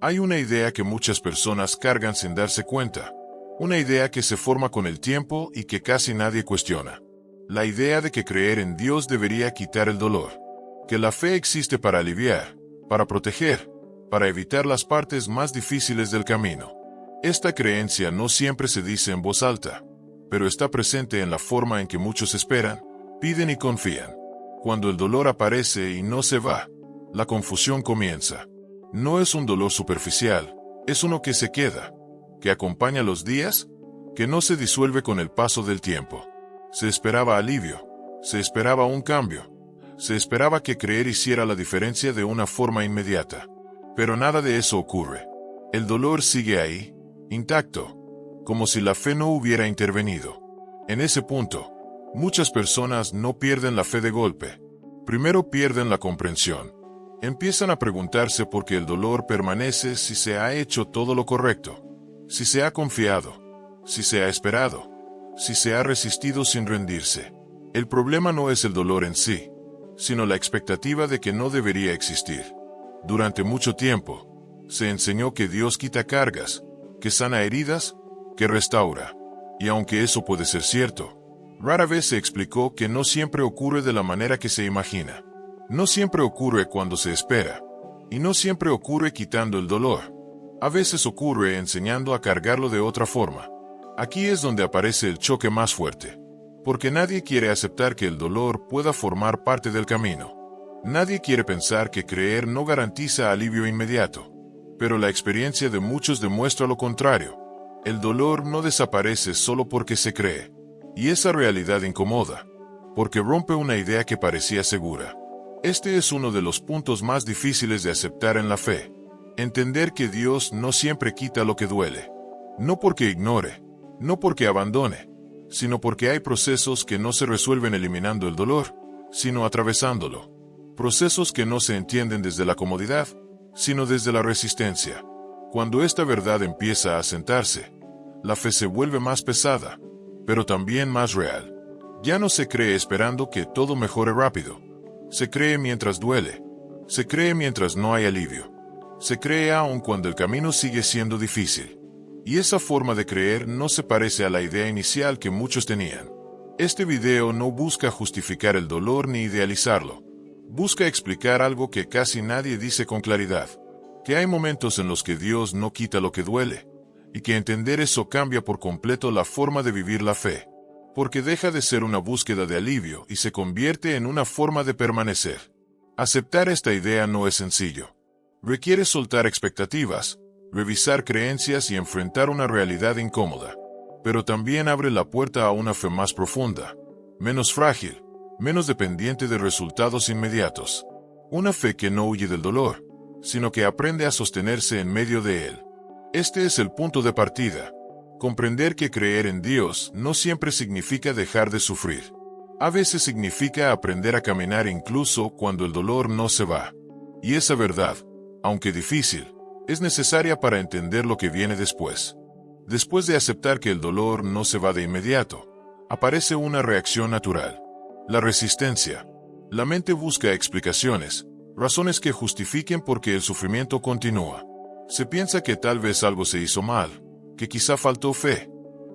Hay una idea que muchas personas cargan sin darse cuenta. Una idea que se forma con el tiempo y que casi nadie cuestiona. La idea de que creer en Dios debería quitar el dolor. Que la fe existe para aliviar, para proteger, para evitar las partes más difíciles del camino. Esta creencia no siempre se dice en voz alta, pero está presente en la forma en que muchos esperan, piden y confían. Cuando el dolor aparece y no se va, la confusión comienza. No es un dolor superficial, es uno que se queda, que acompaña los días, que no se disuelve con el paso del tiempo. Se esperaba alivio, se esperaba un cambio, se esperaba que creer hiciera la diferencia de una forma inmediata. Pero nada de eso ocurre. El dolor sigue ahí, intacto, como si la fe no hubiera intervenido. En ese punto, muchas personas no pierden la fe de golpe. Primero pierden la comprensión. Empiezan a preguntarse por qué el dolor permanece si se ha hecho todo lo correcto, si se ha confiado, si se ha esperado, si se ha resistido sin rendirse. El problema no es el dolor en sí, sino la expectativa de que no debería existir. Durante mucho tiempo, se enseñó que Dios quita cargas, que sana heridas, que restaura. Y aunque eso puede ser cierto, rara vez se explicó que no siempre ocurre de la manera que se imagina. No siempre ocurre cuando se espera, y no siempre ocurre quitando el dolor. A veces ocurre enseñando a cargarlo de otra forma. Aquí es donde aparece el choque más fuerte, porque nadie quiere aceptar que el dolor pueda formar parte del camino. Nadie quiere pensar que creer no garantiza alivio inmediato, pero la experiencia de muchos demuestra lo contrario. El dolor no desaparece solo porque se cree, y esa realidad incomoda, porque rompe una idea que parecía segura. Este es uno de los puntos más difíciles de aceptar en la fe. Entender que Dios no siempre quita lo que duele. No porque ignore, no porque abandone, sino porque hay procesos que no se resuelven eliminando el dolor, sino atravesándolo. Procesos que no se entienden desde la comodidad, sino desde la resistencia. Cuando esta verdad empieza a asentarse, la fe se vuelve más pesada, pero también más real. Ya no se cree esperando que todo mejore rápido. Se cree mientras duele. Se cree mientras no hay alivio. Se cree aun cuando el camino sigue siendo difícil. Y esa forma de creer no se parece a la idea inicial que muchos tenían. Este video no busca justificar el dolor ni idealizarlo. Busca explicar algo que casi nadie dice con claridad. Que hay momentos en los que Dios no quita lo que duele. Y que entender eso cambia por completo la forma de vivir la fe. Porque deja de ser una búsqueda de alivio y se convierte en una forma de permanecer. Aceptar esta idea no es sencillo. Requiere soltar expectativas, revisar creencias y enfrentar una realidad incómoda. Pero también abre la puerta a una fe más profunda, menos frágil, menos dependiente de resultados inmediatos. Una fe que no huye del dolor, sino que aprende a sostenerse en medio de él. Este es el punto de partida. Comprender que creer en Dios no siempre significa dejar de sufrir. A veces significa aprender a caminar incluso cuando el dolor no se va. Y esa verdad, aunque difícil, es necesaria para entender lo que viene después. Después de aceptar que el dolor no se va de inmediato, aparece una reacción natural. La resistencia. La mente busca explicaciones, razones que justifiquen por qué el sufrimiento continúa. Se piensa que tal vez algo se hizo mal, que quizá faltó fe,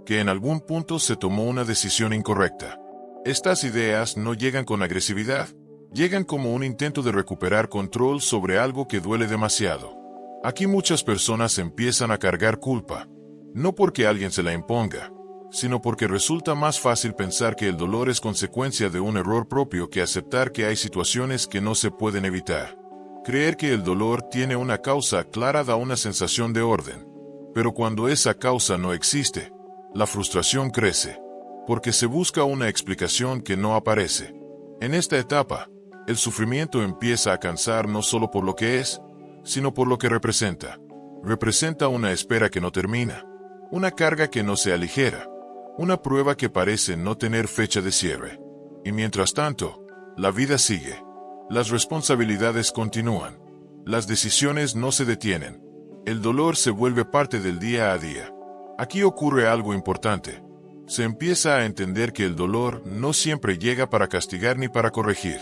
que en algún punto se tomó una decisión incorrecta. Estas ideas no llegan con agresividad, llegan como un intento de recuperar control sobre algo que duele demasiado. Aquí muchas personas empiezan a cargar culpa, no porque alguien se la imponga, sino porque resulta más fácil pensar que el dolor es consecuencia de un error propio que aceptar que hay situaciones que no se pueden evitar. Creer que el dolor tiene una causa clara da una sensación de orden. Pero cuando esa causa no existe, la frustración crece, porque se busca una explicación que no aparece. En esta etapa, el sufrimiento empieza a cansar no solo por lo que es, sino por lo que representa. Representa una espera que no termina, una carga que no se aligera, una prueba que parece no tener fecha de cierre. Y mientras tanto, la vida sigue. Las responsabilidades continúan. Las decisiones no se detienen. El dolor se vuelve parte del día a día. Aquí ocurre algo importante. Se empieza a entender que el dolor no siempre llega para castigar ni para corregir.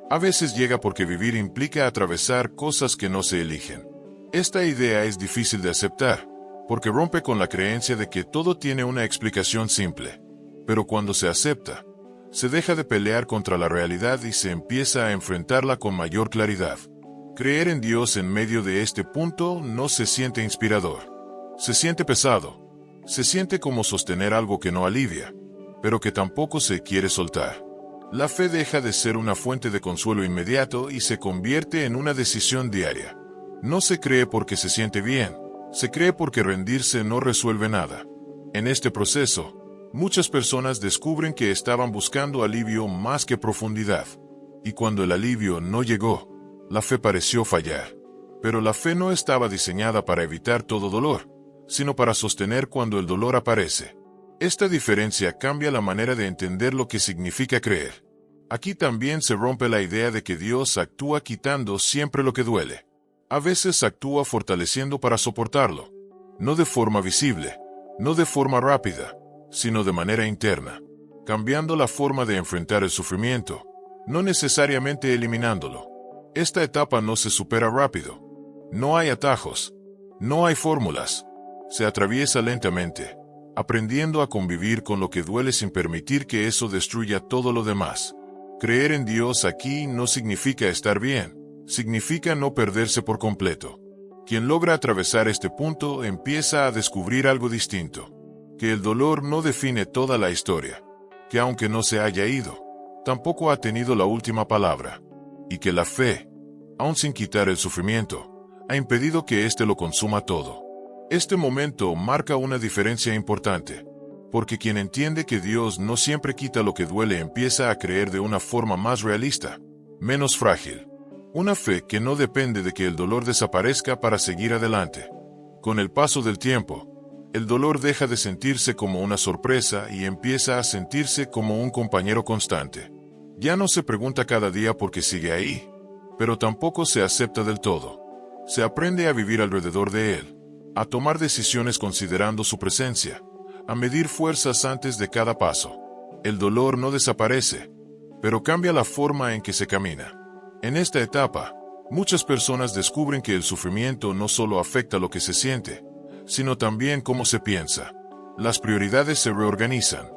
A veces llega porque vivir implica atravesar cosas que no se eligen. Esta idea es difícil de aceptar, porque rompe con la creencia de que todo tiene una explicación simple. Pero cuando se acepta, se deja de pelear contra la realidad y se empieza a enfrentarla con mayor claridad. Creer en Dios en medio de este punto no se siente inspirador. Se siente pesado. Se siente como sostener algo que no alivia, pero que tampoco se quiere soltar. La fe deja de ser una fuente de consuelo inmediato y se convierte en una decisión diaria. No se cree porque se siente bien, se cree porque rendirse no resuelve nada. En este proceso, muchas personas descubren que estaban buscando alivio más que profundidad. Y cuando el alivio no llegó, la fe pareció fallar. Pero la fe no estaba diseñada para evitar todo dolor, sino para sostener cuando el dolor aparece. Esta diferencia cambia la manera de entender lo que significa creer. Aquí también se rompe la idea de que Dios actúa quitando siempre lo que duele. A veces actúa fortaleciendo para soportarlo. No de forma visible, no de forma rápida, sino de manera interna, cambiando la forma de enfrentar el sufrimiento, no necesariamente eliminándolo. Esta etapa no se supera rápido. No hay atajos. No hay fórmulas. Se atraviesa lentamente, aprendiendo a convivir con lo que duele sin permitir que eso destruya todo lo demás. Creer en Dios aquí no significa estar bien, significa no perderse por completo. Quien logra atravesar este punto empieza a descubrir algo distinto. Que el dolor no define toda la historia, que aunque no se haya ido, tampoco ha tenido la última palabra, y que la fe, aun sin quitar el sufrimiento, ha impedido que éste lo consuma todo. Este momento marca una diferencia importante, porque quien entiende que Dios no siempre quita lo que duele empieza a creer de una forma más realista, menos frágil. Una fe que no depende de que el dolor desaparezca para seguir adelante. Con el paso del tiempo, el dolor deja de sentirse como una sorpresa y empieza a sentirse como un compañero constante. Ya no se pregunta cada día por qué sigue ahí, pero tampoco se acepta del todo. Se aprende a vivir alrededor de él, a tomar decisiones considerando su presencia, a medir fuerzas antes de cada paso. El dolor no desaparece, pero cambia la forma en que se camina. En esta etapa, muchas personas descubren que el sufrimiento no solo afecta lo que se siente, sino también cómo se piensa. Las prioridades se reorganizan.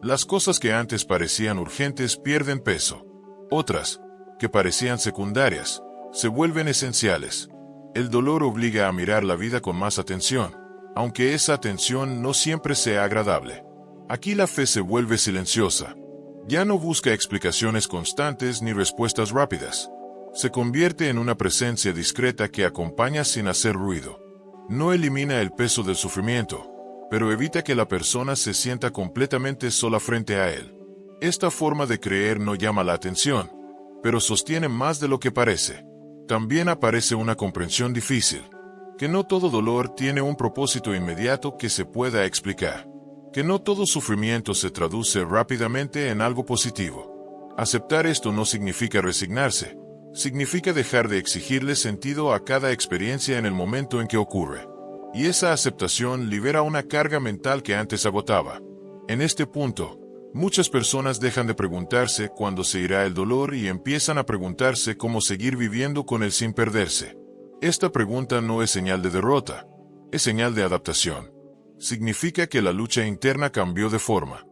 Las cosas que antes parecían urgentes pierden peso. Otras, que parecían secundarias, se vuelven esenciales. El dolor obliga a mirar la vida con más atención, aunque esa atención no siempre sea agradable. Aquí la fe se vuelve silenciosa. Ya no busca explicaciones constantes ni respuestas rápidas. Se convierte en una presencia discreta que acompaña sin hacer ruido. No elimina el peso del sufrimiento, pero evita que la persona se sienta completamente sola frente a él. Esta forma de creer no llama la atención, pero sostiene más de lo que parece. También aparece una comprensión difícil, que no todo dolor tiene un propósito inmediato que se pueda explicar, que no todo sufrimiento se traduce rápidamente en algo positivo. Aceptar esto no significa resignarse, significa dejar de exigirle sentido a cada experiencia en el momento en que ocurre. Y esa aceptación libera una carga mental que antes agotaba. En este punto, muchas personas dejan de preguntarse cuándo se irá el dolor y empiezan a preguntarse cómo seguir viviendo con él sin perderse. Esta pregunta no es señal de derrota, es señal de adaptación. Significa que la lucha interna cambió de forma.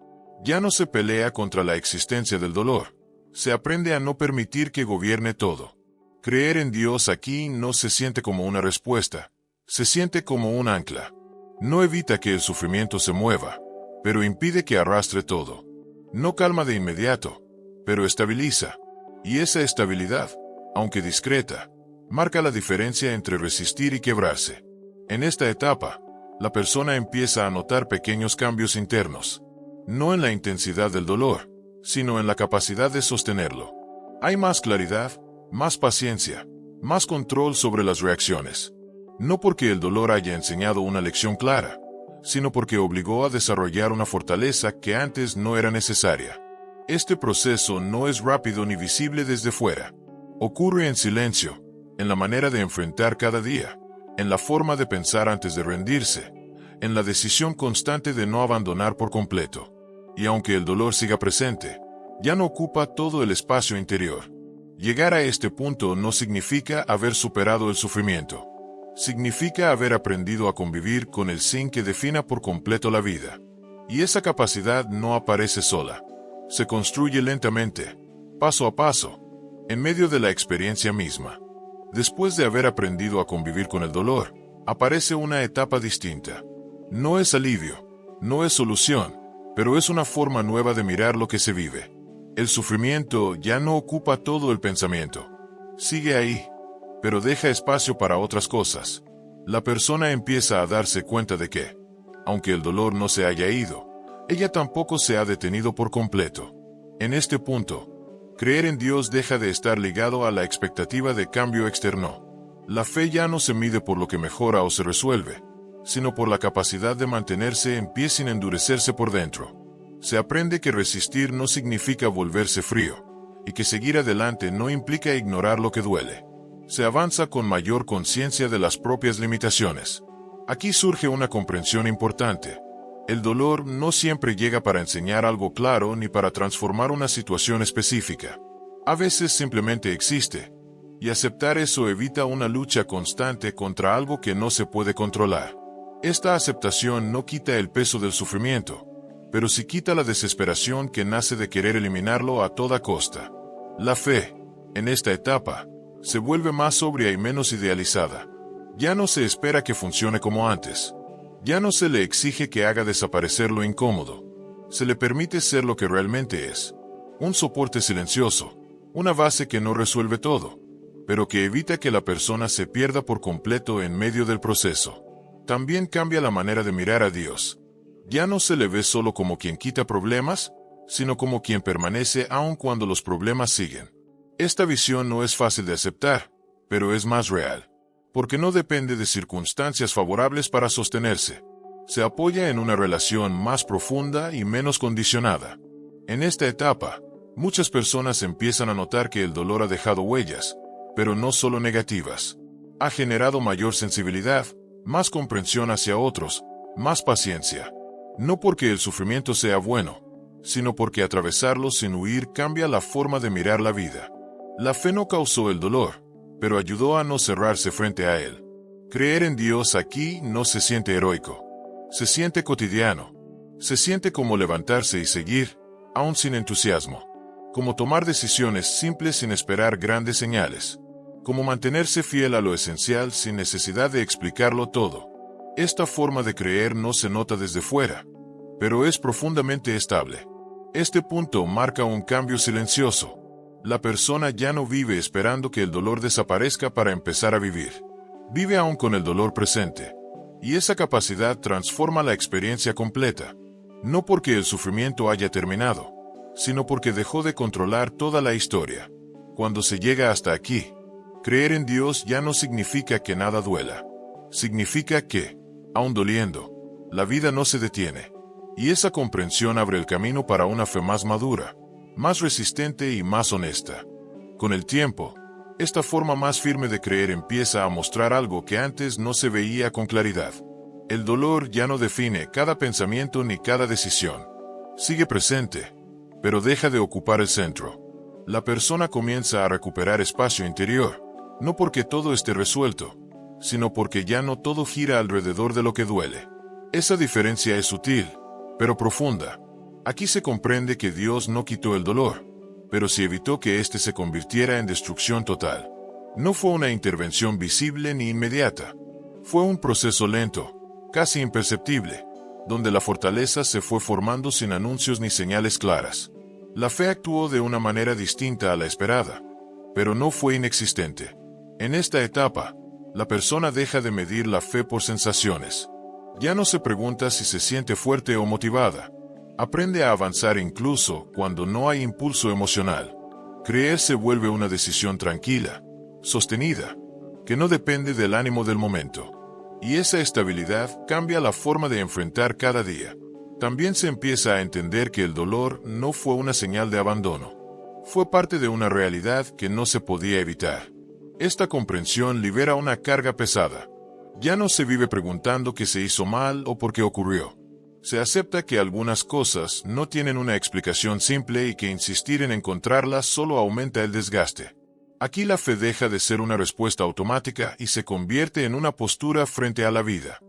Ya no se pelea contra la existencia del dolor. Se aprende a no permitir que gobierne todo. Creer en Dios aquí no se siente como una respuesta, se siente como un ancla. No evita que el sufrimiento se mueva, pero impide que arrastre todo. No calma de inmediato, pero estabiliza. Y esa estabilidad, aunque discreta, marca la diferencia entre resistir y quebrarse. En esta etapa, la persona empieza a notar pequeños cambios internos, no en la intensidad del dolor, sino en la capacidad de sostenerlo. Hay más claridad, más paciencia, más control sobre las reacciones. No porque el dolor haya enseñado una lección clara, sino porque obligó a desarrollar una fortaleza que antes no era necesaria. Este proceso no es rápido ni visible desde fuera. Ocurre en silencio, en la manera de enfrentar cada día, en la forma de pensar antes de rendirse, en la decisión constante de no abandonar por completo. Y aunque el dolor siga presente, ya no ocupa todo el espacio interior. Llegar a este punto no significa haber superado el sufrimiento. Significa haber aprendido a convivir con el sin que defina por completo la vida. Y esa capacidad no aparece sola. Se construye lentamente, paso a paso, en medio de la experiencia misma. Después de haber aprendido a convivir con el dolor, aparece una etapa distinta. No es alivio, no es solución, pero es una forma nueva de mirar lo que se vive. El sufrimiento ya no ocupa todo el pensamiento. Sigue ahí, pero deja espacio para otras cosas. La persona empieza a darse cuenta de que, aunque el dolor no se haya ido, ella tampoco se ha detenido por completo. En este punto, creer en Dios deja de estar ligado a la expectativa de cambio externo. La fe ya no se mide por lo que mejora o se resuelve, sino por la capacidad de mantenerse en pie sin endurecerse por dentro. Se aprende que resistir no significa volverse frío, y que seguir adelante no implica ignorar lo que duele. Se avanza con mayor conciencia de las propias limitaciones. Aquí surge una comprensión importante. El dolor no siempre llega para enseñar algo claro ni para transformar una situación específica. A veces simplemente existe, y aceptar eso evita una lucha constante contra algo que no se puede controlar. Esta aceptación no quita el peso del sufrimiento, pero sí quita la desesperación que nace de querer eliminarlo a toda costa. La fe, en esta etapa, se vuelve más sobria y menos idealizada. Ya no se espera que funcione como antes. Ya no se le exige que haga desaparecer lo incómodo. Se le permite ser lo que realmente es. Un soporte silencioso, una base que no resuelve todo, pero que evita que la persona se pierda por completo en medio del proceso. También cambia la manera de mirar a Dios. Ya no se le ve solo como quien quita problemas, sino como quien permanece aun cuando los problemas siguen. Esta visión no es fácil de aceptar, pero es más real, porque no depende de circunstancias favorables para sostenerse. Se apoya en una relación más profunda y menos condicionada. En esta etapa, muchas personas empiezan a notar que el dolor ha dejado huellas, pero no solo negativas. Ha generado mayor sensibilidad, más comprensión hacia otros, más paciencia. No porque el sufrimiento sea bueno, sino porque atravesarlo sin huir cambia la forma de mirar la vida. La fe no causó el dolor, pero ayudó a no cerrarse frente a él. Creer en Dios aquí no se siente heroico. Se siente cotidiano. Se siente como levantarse y seguir, aún sin entusiasmo. Como tomar decisiones simples sin esperar grandes señales. Como mantenerse fiel a lo esencial sin necesidad de explicarlo todo. Esta forma de creer no se nota desde fuera, pero es profundamente estable. Este punto marca un cambio silencioso. La persona ya no vive esperando que el dolor desaparezca para empezar a vivir. Vive aún con el dolor presente. Y esa capacidad transforma la experiencia completa. No porque el sufrimiento haya terminado, sino porque dejó de controlar toda la historia. Cuando se llega hasta aquí, creer en Dios ya no significa que nada duela. Significa que, aun doliendo, la vida no se detiene. Y esa comprensión abre el camino para una fe más madura, más resistente y más honesta. Con el tiempo, esta forma más firme de creer empieza a mostrar algo que antes no se veía con claridad. El dolor ya no define cada pensamiento ni cada decisión. Sigue presente, pero deja de ocupar el centro. La persona comienza a recuperar espacio interior, no porque todo esté resuelto, sino porque ya no todo gira alrededor de lo que duele. Esa diferencia es sutil, pero profunda. Aquí se comprende que Dios no quitó el dolor, pero sí evitó que éste se convirtiera en destrucción total. No fue una intervención visible ni inmediata. Fue un proceso lento, casi imperceptible, donde la fortaleza se fue formando sin anuncios ni señales claras. La fe actuó de una manera distinta a la esperada, pero no fue inexistente. En esta etapa, la persona deja de medir la fe por sensaciones. Ya no se pregunta si se siente fuerte o motivada. Aprende a avanzar incluso cuando no hay impulso emocional. Creer se vuelve una decisión tranquila, sostenida, que no depende del ánimo del momento. Y esa estabilidad cambia la forma de enfrentar cada día. También se empieza a entender que el dolor no fue una señal de abandono. Fue parte de una realidad que no se podía evitar. Esta comprensión libera una carga pesada. Ya no se vive preguntando qué se hizo mal o por qué ocurrió. Se acepta que algunas cosas no tienen una explicación simple y que insistir en encontrarlas solo aumenta el desgaste. Aquí la fe deja de ser una respuesta automática y se convierte en una postura frente a la vida.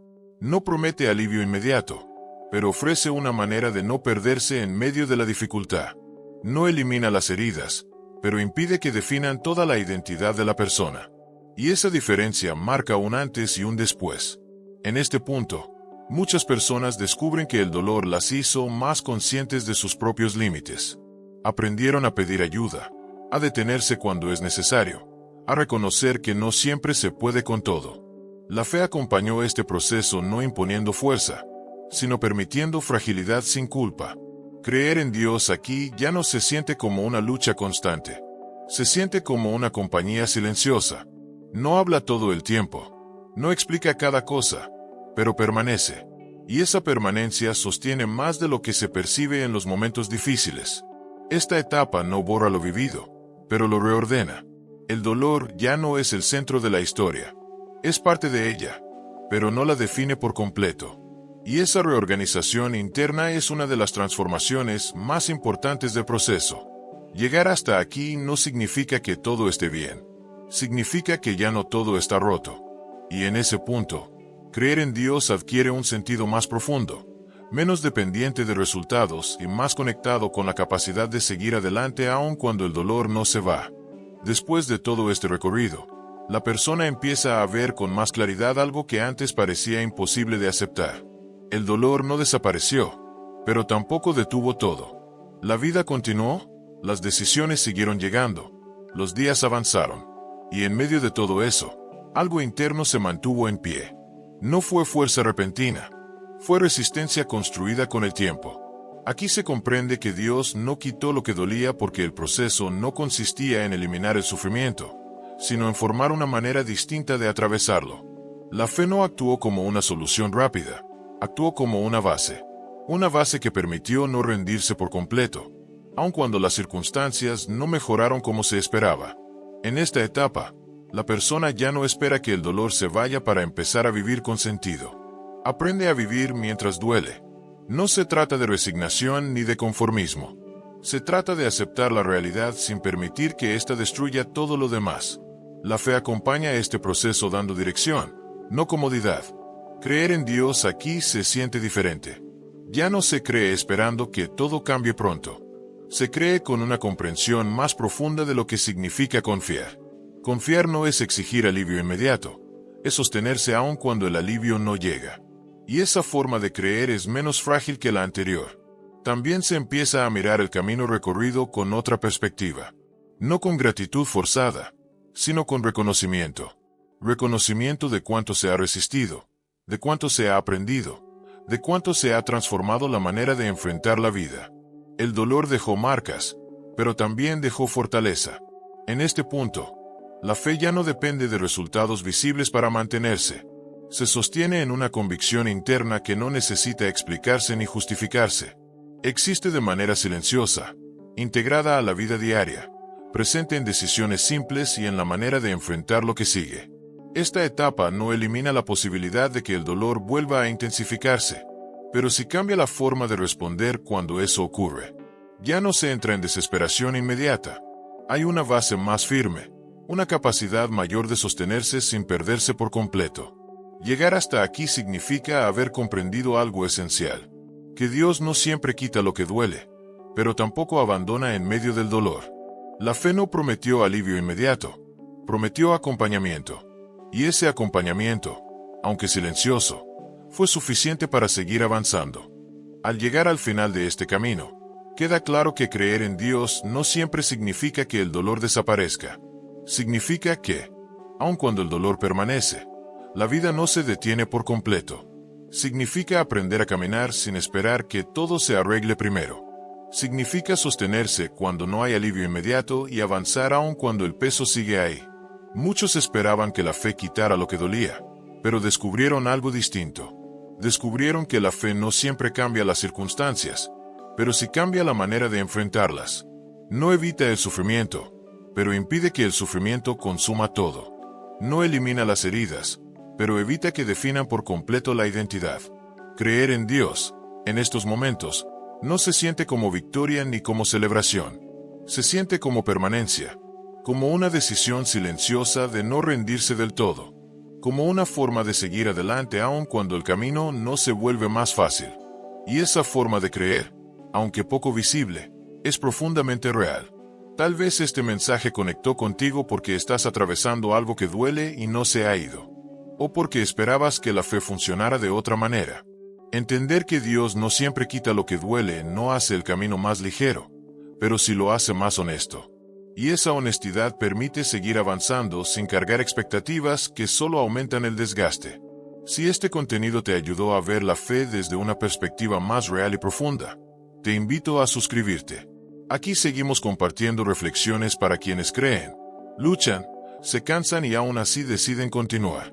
No promete alivio inmediato, pero ofrece una manera de no perderse en medio de la dificultad. No elimina las heridas, pero impide que definan toda la identidad de la persona. Y esa diferencia marca un antes y un después. En este punto, muchas personas descubren que el dolor las hizo más conscientes de sus propios límites. Aprendieron a pedir ayuda, a detenerse cuando es necesario, a reconocer que no siempre se puede con todo. La fe acompañó este proceso no imponiendo fuerza, sino permitiendo fragilidad sin culpa. Creer en Dios aquí ya no se siente como una lucha constante. Se siente como una compañía silenciosa. No habla todo el tiempo, no explica cada cosa, pero permanece. Y esa permanencia sostiene más de lo que se percibe en los momentos difíciles. Esta etapa no borra lo vivido, pero lo reordena. El dolor ya no es el centro de la historia. Es parte de ella, pero no la define por completo. Y esa reorganización interna es una de las transformaciones más importantes del proceso. Llegar hasta aquí no significa que todo esté bien. Significa que ya no todo está roto. Y en ese punto, creer en Dios adquiere un sentido más profundo, menos dependiente de resultados y más conectado con la capacidad de seguir adelante aun cuando el dolor no se va. Después de todo este recorrido, la persona empieza a ver con más claridad algo que antes parecía imposible de aceptar. El dolor no desapareció, pero tampoco detuvo todo. La vida continuó, las decisiones siguieron llegando, los días avanzaron, y en medio de todo eso, algo interno se mantuvo en pie. No fue fuerza repentina, fue resistencia construida con el tiempo. Aquí se comprende que Dios no quitó lo que dolía porque el proceso no consistía en eliminar el sufrimiento, sino en formar una manera distinta de atravesarlo. La fe no actuó como una solución rápida, actuó como una base que permitió no rendirse por completo, aun cuando las circunstancias no mejoraron como se esperaba. En esta etapa, la persona ya no espera que el dolor se vaya para empezar a vivir con sentido. Aprende a vivir mientras duele. No se trata de resignación ni de conformismo. Se trata de aceptar la realidad sin permitir que ésta destruya todo lo demás. La fe acompaña este proceso dando dirección, no comodidad. Creer en Dios aquí se siente diferente. Ya no se cree esperando que todo cambie pronto. Se cree con una comprensión más profunda de lo que significa confiar. Confiar no es exigir alivio inmediato, es sostenerse aun cuando el alivio no llega. Y esa forma de creer es menos frágil que la anterior. También se empieza a mirar el camino recorrido con otra perspectiva. No con gratitud forzada, sino con reconocimiento. Reconocimiento de cuánto se ha resistido, de cuánto se ha aprendido, de cuánto se ha transformado la manera de enfrentar la vida. El dolor dejó marcas, pero también dejó fortaleza. En este punto, la fe ya no depende de resultados visibles para mantenerse. Se sostiene en una convicción interna que no necesita explicarse ni justificarse. Existe de manera silenciosa, integrada a la vida diaria, presente en decisiones simples y en la manera de enfrentar lo que sigue. Esta etapa no elimina la posibilidad de que el dolor vuelva a intensificarse, pero sí cambia la forma de responder cuando eso ocurre. Ya no se entra en desesperación inmediata. Hay una base más firme, una capacidad mayor de sostenerse sin perderse por completo. Llegar hasta aquí significa haber comprendido algo esencial, que Dios no siempre quita lo que duele, pero tampoco abandona en medio del dolor. La fe no prometió alivio inmediato, prometió acompañamiento, y ese acompañamiento, aunque silencioso, fue suficiente para seguir avanzando. Al llegar al final de este camino, queda claro que creer en Dios no siempre significa que el dolor desaparezca. Significa que, aun cuando el dolor permanece, la vida no se detiene por completo. Significa aprender a caminar sin esperar que todo se arregle primero. Significa sostenerse cuando no hay alivio inmediato y avanzar aun cuando el peso sigue ahí. Muchos esperaban que la fe quitara lo que dolía, pero descubrieron algo distinto. Descubrieron que la fe no siempre cambia las circunstancias, pero sí cambia la manera de enfrentarlas. No evita el sufrimiento, pero impide que el sufrimiento consuma todo. No elimina las heridas, pero evita que definan por completo la identidad. Creer en Dios, en estos momentos, no se siente como victoria ni como celebración. Se siente como permanencia, como una decisión silenciosa de no rendirse del todo, como una forma de seguir adelante aun cuando el camino no se vuelve más fácil. Y esa forma de creer, aunque poco visible, es profundamente real. Tal vez este mensaje conectó contigo porque estás atravesando algo que duele y no se ha ido, o porque esperabas que la fe funcionara de otra manera. Entender que Dios no siempre quita lo que duele no hace el camino más ligero, pero sí lo hace más honesto. Y esa honestidad permite seguir avanzando sin cargar expectativas que solo aumentan el desgaste. Si este contenido te ayudó a ver la fe desde una perspectiva más real y profunda, te invito a suscribirte. Aquí seguimos compartiendo reflexiones para quienes creen, luchan, se cansan y aún así deciden continuar.